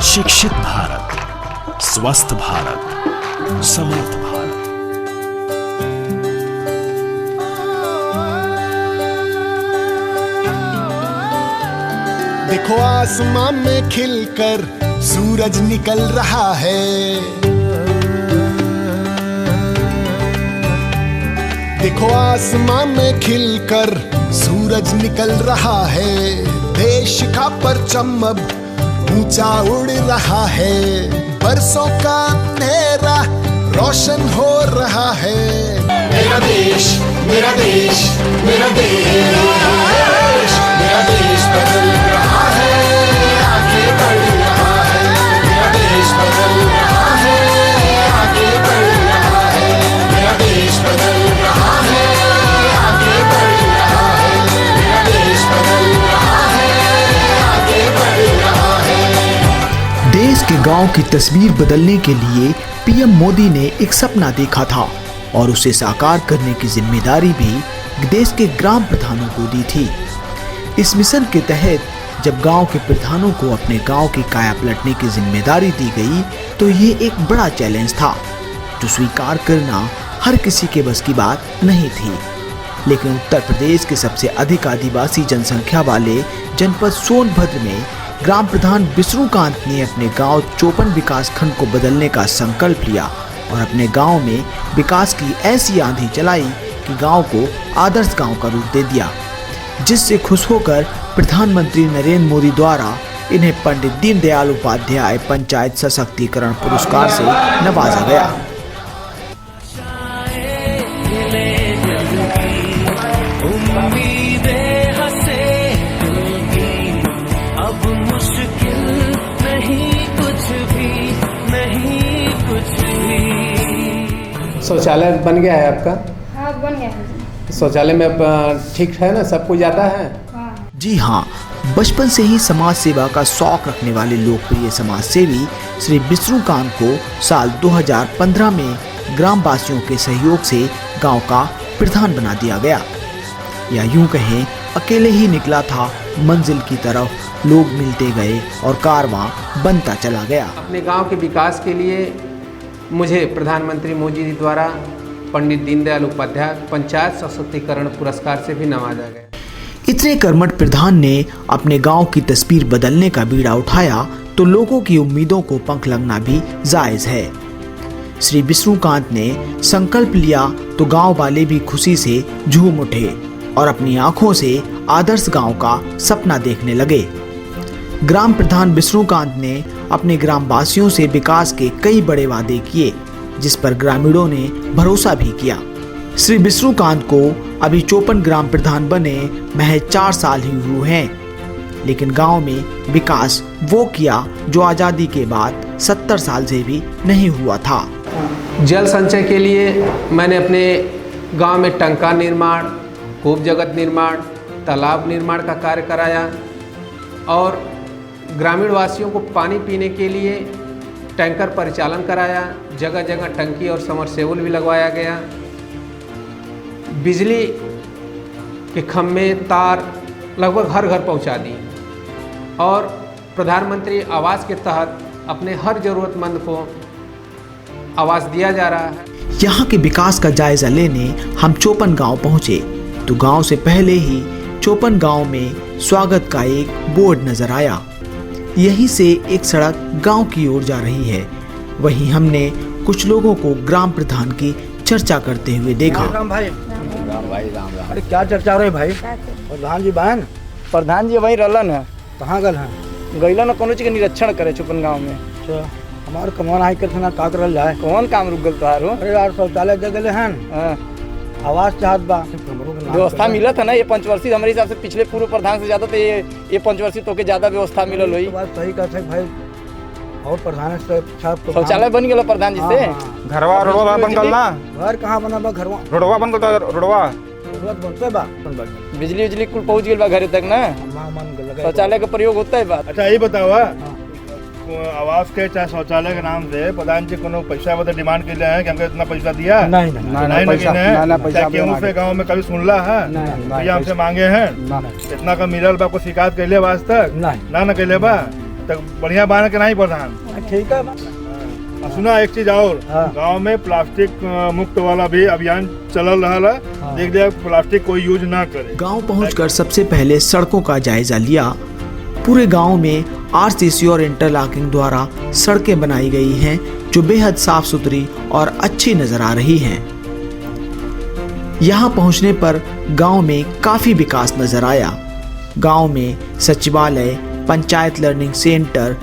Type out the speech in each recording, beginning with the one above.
शिक्षित भारत, स्वस्थ भारत, समर्थ भारत। देखो आसमां में खिलकर सूरज निकल रहा है। देखो आसमां में खिलकर सूरज निकल रहा है। देश का परचम अब ऊंचा उड़ रहा है। बरसों का अंधेरा रोशन हो रहा है। मेरा देश, मेरा देश, मेरा देश, मेरा देश बदल रहा है, आगे बढ़ रहा है। मेरा देश बदल रहा है, आगे बढ़ रहा है। मेरा देश बदल रहा है, आगे बढ़ रहा है। मेरा देश बदल रहा है, आगे बढ़ रहा है। देश के गांव की तस्वीर बदलने के लिए पीएम मोदी ने एक सपना देखा था और उसे साकार करने की जिम्मेदारी भी देश के ग्राम प्रधानों को दी थी। इस मिशन के तहत जब गांव के प्रधानों को अपने गांव की काया पलटने की जिम्मेदारी दी गई तो ये एक बड़ा चैलेंज था जो स्वीकार करना हर किसी के बस की बात नहीं थी। लेकिन उत्तर प्रदेश के सबसे अधिक आदिवासी जनसंख्या वाले जनपद सोनभद्र में ग्राम प्रधान बिस्रूकांत ने अपने गांव चोपन विकास खंड को बदलने का संकल्प लिया और अपने गांव में विकास की ऐसी आंधी चलाई कि गांव को आदर्श गांव का रूप दे दिया, जिससे खुश होकर प्रधानमंत्री नरेंद्र मोदी द्वारा इन्हें पंडित दीनदयाल उपाध्याय पंचायत सशक्तिकरण पुरस्कार से नवाजा गया। शौचालय बन गया है आपका? हाँ, बन गया है। शौचालय में अब ठीक है ना, सब कुछ जाता है? हाँ। जी हाँ, बचपन से ही समाज सेवा का शौक रखने वाले लोकप्रिय समाज सेवी श्री बिस्रूकांत को साल 2015 में ग्राम वासियों के सहयोग से गांव का प्रधान बना दिया गया। या यूं कहें, अकेले ही निकला था मंजिल की तरफ, लोग मिलते गए और कारवां बनता चला गया। अपने गांव के विकास के लिए मुझे प्रधानमंत्री मोदी जी द्वारा पंडित दीनदयाल उपाध्याय पंचायत सशक्तिकरण पुरस्कार से भी नवाजा गया। इतने कर्मठ प्रधान ने अपने गांव की तस्वीर बदलने का बीड़ा उठाया तो लोगों की उम्मीदों को पंख लगना भी जायज है। श्री बिस्रूकांत ने संकल्प लिया तो गांव वाले भी खुशी से झूम उठे और अपनी आंखों से आदर्श गांव का सपना देखने लगे। ग्राम प्रधान बिस्रूकांत ने अपने ग्राम वासियों से विकास के कई बड़े वादे किए, जिस पर ग्रामीणों ने भरोसा भी किया। श्री बिस्रूकांत को अभी चोपन ग्राम प्रधान बने महज 4 साल ही हुए हैं, लेकिन गांव में विकास वो किया जो आज़ादी के बाद 70 साल से भी नहीं हुआ था। जल संचय के लिए मैंने अपने गांव में टंका निर्माण, कूप जगत निर्माण, तालाब निर्माण का कार्य कराया और ग्रामीण वासियों को पानी पीने के लिए टैंकर परिचालन कराया। जगह जगह टंकी और समरसेबुल भी लगवाया गया। बिजली के खम्भे तार लगभग हर घर पहुंचा दी और प्रधानमंत्री आवास के तहत अपने हर जरूरतमंद को आवास दिया जा रहा है। यहाँ के विकास का जायजा लेने हम चोपन गांव पहुँचे तो गांव से पहले ही चोपन गांव में स्वागत का एक बोर्ड नजर आया। यहीं से एक सड़क गांव की ओर जा रही है। वहीं हमने कुछ लोगों को ग्राम प्रधान की चर्चा करते हुए देखा। राम भाई, अरे क्या चर्चा हो रही भाई? प्रधान जी बहन, प्रधान जी वही रहलन है। कहाँ गल है? गईलन है कोनो चीज के निरीक्षण करे चुपन गाँव में। अच्छा, हमारे कमान आई करते ना का करल जाए? कौन काम रुक गल तोहारो? अरे यार, शौचालय दे गए हैं, आवास चाहत बा, व्यवस्था मिलत है ना। ये पंचवर्षीय हमारे हिसाब से पिछले पूर्व प्रधान से ज्यादा तो ये पंचवर्षीय तो के ज्यादा व्यवस्था मिलल हुई। बात सही कहते हैं भाई। और प्रधान से शौचालय बन गया प्रधान जी से। घरवा रोडवा बन गल ना? घर कहाँ बना बा? घरवा रोडवा बन गल, रोडवा बनते बा। बिजली उजली कुल पहुँच गई बा घरे तक ना? शौचालय का प्रयोग होता है बात। अच्छा, ये बताओ आवास के चाहे शौचालय के नाम से प्रधान जी को पैसा बता डिमांड के लिए है कि हमको इतना पैसा दिया नहीं पैसा केहू से गाँव में कभी सुनला है भैया हमसे मांगे हैं इतना का मिलल बा, कोई शिकायत कैले बा आज तक ना कैले बा, तक बढ़िया बान के नहीं प्रधान। ठीक है। सुना एक चीज और, गांव में प्लास्टिक मुक्त वाला भी अभियान चलल रहा है। देख लिया प्लास्टिक कोई यूज ना करे। गांव पहुंचकर सबसे पहले सड़कों का जायजा लिया। पूरे गांव में आरसीसी और इंटरलॉकिंग द्वारा सड़कें बनाई गई हैं जो बेहद साफ सुथरी और अच्छी नजर आ रही हैं। यहां पहुंचने पर गांव में काफी विकास नजर आया। गांव में सचिवालय, पंचायत लर्निंग सेंटर,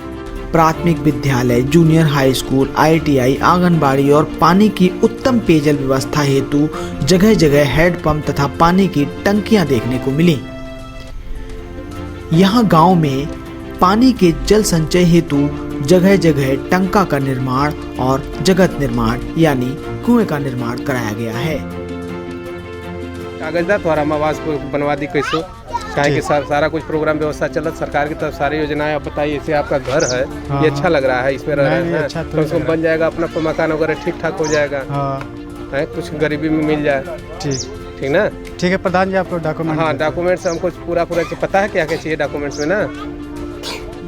प्राथमिक विद्यालय, junior high school, ITI, anganwadi और पानी की उत्तम पेयजल व्यवस्था हेतु जगह जगह हैंडपंप तथा पानी की टंकियां देखने को मिली। यहाँ गांव में पानी के जल संचय हेतु जगह जगह टंका का निर्माण और जगत निर्माण यानी कुएं का निर्माण कराया गया है। कागजदार द्वारा हम आवास को बनवा दी कैसो चाहे कि सारा कुछ प्रोग्राम व्यवस्था चलत सरकार की तरफ सारी योजनाएं। आप बताइए, इससे आपका घर है ये अच्छा लग रहा है, इसमें रह रहे हैं तो उसको बन जाएगा, अपना मकान वगैरह ठीक ठाक हो जाएगा है, कुछ गरीबी में मिल जाए। ठीक ना? ठीक है प्रधान जी, आपको डॉक्यूमेंट। हाँ, डॉक्यूमेंट्स हमको पूरा पता है क्या क्या चाहिए डॉक्यूमेंट्स में ना?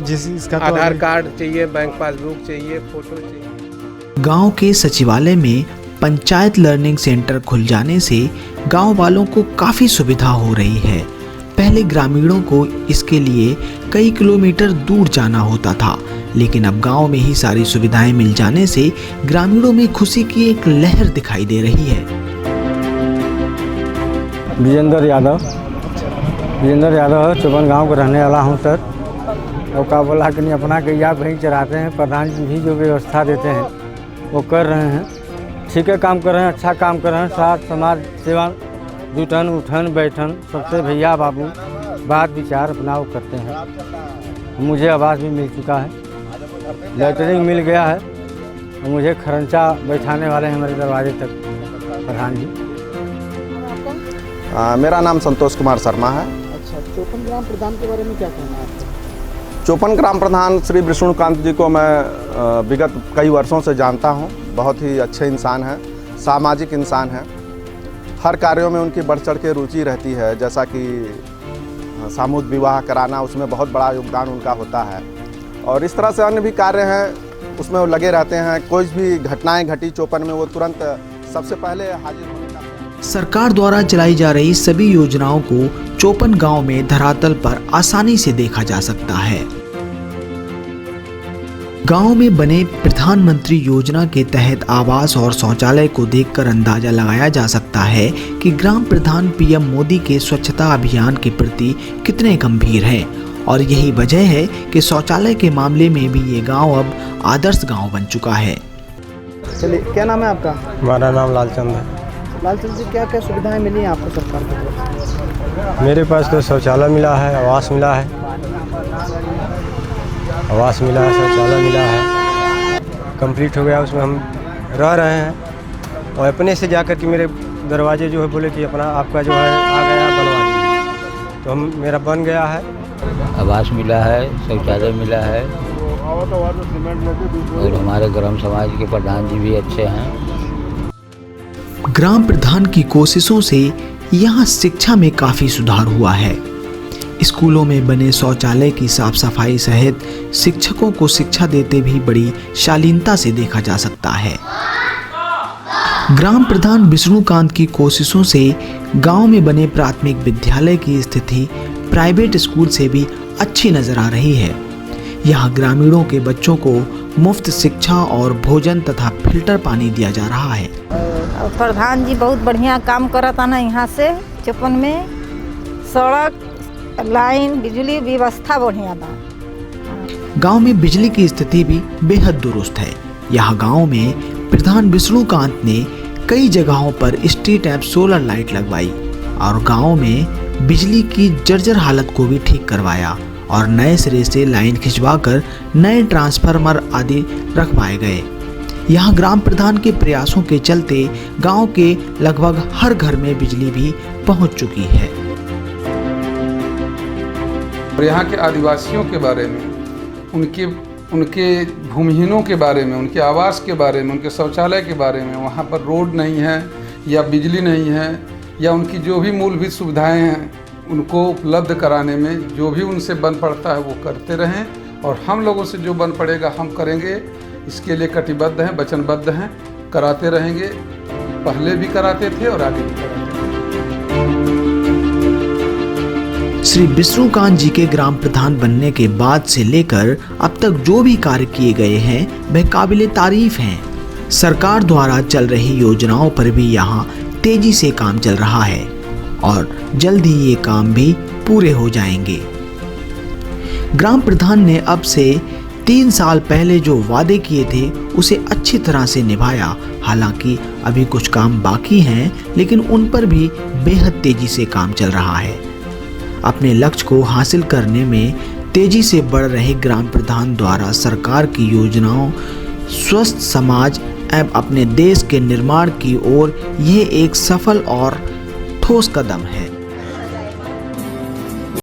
इसका तो आधार कार्ड चाहिए, बैंक पासबुक चाहिए, फोटो चाहिए। गांव के सचिवालय में पंचायत लर्निंग सेंटर खुल जाने से गांव वालों को काफी सुविधा हो रही है। पहले ग्रामीणों को इसके लिए कई किलोमीटर दूर जाना होता था, लेकिन अब गांव में ही सारी सुविधाएं मिल जाने से ग्रामीणों में खुशी की एक लहर दिखाई दे रही है। विजेंद्र यादव चौपन गांव का रहने वाला हूं सर। और का बोला कि नहीं, अपना गैया भैंस चराते हैं, प्रधान जी भी जो व्यवस्था देते हैं वो कर रहे हैं। ठीक है, काम कर रहे हैं, अच्छा काम कर रहे हैं। साथ समाज सेवा, जुटन उठन बैठन सबसे भैया बाबू बात विचार अपना वो करते हैं। मुझे आवास भी मिल चुका है, लेटरिंग मिल गया है और मुझे खरंचा बैठाने वाले हैं हमारे दरवाजे तक प्रधान जी। मेरा नाम संतोष कुमार शर्मा है। अच्छा, चौपन ग्राम प्रधान के बारे में क्या कहना है आपका? चौपन ग्राम प्रधान श्री विष्णुकांत जी को मैं विगत कई वर्षों से जानता हूं। बहुत ही अच्छे इंसान हैं, सामाजिक इंसान हैं। हर कार्यों में उनकी बढ़ चढ़ के रुचि रहती है, जैसा कि सामूहिक विवाह कराना, उसमें बहुत बड़ा योगदान उनका होता है। और इस तरह से अन्य भी कार्य हैं, उसमें वो लगे रहते हैं। कोई भी घटनाएं घटी चौपन में, वो तुरंत सबसे पहले हाजिर होने का। सरकार द्वारा चलाई जा रही सभी योजनाओं को चौपन गांव में धरातल पर आसानी से देखा जा सकता है। गांव में बने प्रधानमंत्री योजना के तहत आवास और शौचालय को देखकर अंदाजा लगाया जा सकता है कि ग्राम प्रधान PM मोदी के स्वच्छता अभियान के प्रति कितने गंभीर हैं। और यही वजह है कि शौचालय के मामले में भी ये गांव अब आदर्श गांव बन चुका है। चलिए, क्या नाम है आपका? हमारा नाम लालचंद है। लालचंद जी, क्या क्या सुविधाएं मिली हैं आपको सरकार की तरफ से? मेरे पास तो शौचालय मिला है, आवास मिला है, शौचालय मिला है, कंप्लीट हो गया, उसमें हम रह रहे हैं। और अपने से जाकर के मेरे दरवाजे जो है बोले कि अपना आपका जो है आ गया बनवा दीजिए, तो हम मेरा बन गया है। आवास मिला है, शौचालय मिला है और हमारे ग्राम समाज के प्रधान जी भी अच्छे हैं। ग्राम प्रधान की कोशिशों से यहाँ शिक्षा में काफी सुधार हुआ है। स्कूलों में बने शौचालय की साफ सफाई सहित शिक्षकों को शिक्षा देते भी बड़ी शालीनता से देखा जा सकता है। ग्राम प्रधान विष्णुकांत की कोशिशों से गांव में बने प्राथमिक विद्यालय की स्थिति प्राइवेट स्कूल से भी अच्छी नजर आ रही है। यहाँ ग्रामीणों के बच्चों को मुफ्त शिक्षा और भोजन तथा फिल्टर पानी दिया जा रहा है। प्रधान जी बहुत बढ़िया काम करता ना। यहाँ से चौपन में सड़क, लाइन, बिजली व्यवस्था बढ़िया बा। गांव में बिजली की स्थिति भी बेहद दुरुस्त है। यहाँ गांव में प्रधान विष्णुकांत ने कई जगहों पर स्ट्रीट एंड सोलर लाइट लगवाई और गांव में बिजली की जर्जर हालत को भी ठीक करवाया और नए सिरे से लाइन खिंचवाकर नए ट्रांसफार्मर आदि रखवाए गए। यहाँ ग्राम प्रधान के प्रयासों के चलते गांव के लगभग हर घर में बिजली भी पहुंच चुकी है। और यहाँ के आदिवासियों के बारे में, उनके उनके भूमिहीनों के बारे में, उनके आवास के बारे में, उनके शौचालय के बारे में, वहाँ पर रोड नहीं है या बिजली नहीं है या उनकी जो भी मूलभूत सुविधाएं हैं उनको उपलब्ध कराने में जो भी उनसे बन पड़ता है वो करते रहें, और हम लोगों से जो बन पड़ेगा हम करेंगे, इसके लिए कटिबद्ध हैं, वचनबद्ध हैं, कराते रहेंगे। पहले भी कराते थे और आगे भी कराते हैं। श्री विष्णुकांत जी के ग्राम प्रधान बनने के बाद से लेकर अब तक जो भी कार्य किए गए हैं वह काबिले तारीफ हैं। सरकार द्वारा चल रही योजनाओं पर भी यहाँ तेजी से काम चल रहा है और जल्द ही ये काम भी पूरे हो जाएंगे। ग्राम प्रधान ने अब से 3 साल पहले जो वादे किए थे उसे अच्छी तरह से निभाया। हालांकि अभी कुछ काम बाकी हैं, लेकिन उन पर भी बेहद तेजी से काम चल रहा है। अपने लक्ष्य को हासिल करने में तेजी से बढ़ रहे ग्राम प्रधान द्वारा सरकार की योजनाओं, स्वस्थ समाज एवं अपने देश के निर्माण की ओर यह एक सफल और ठोस कदम है।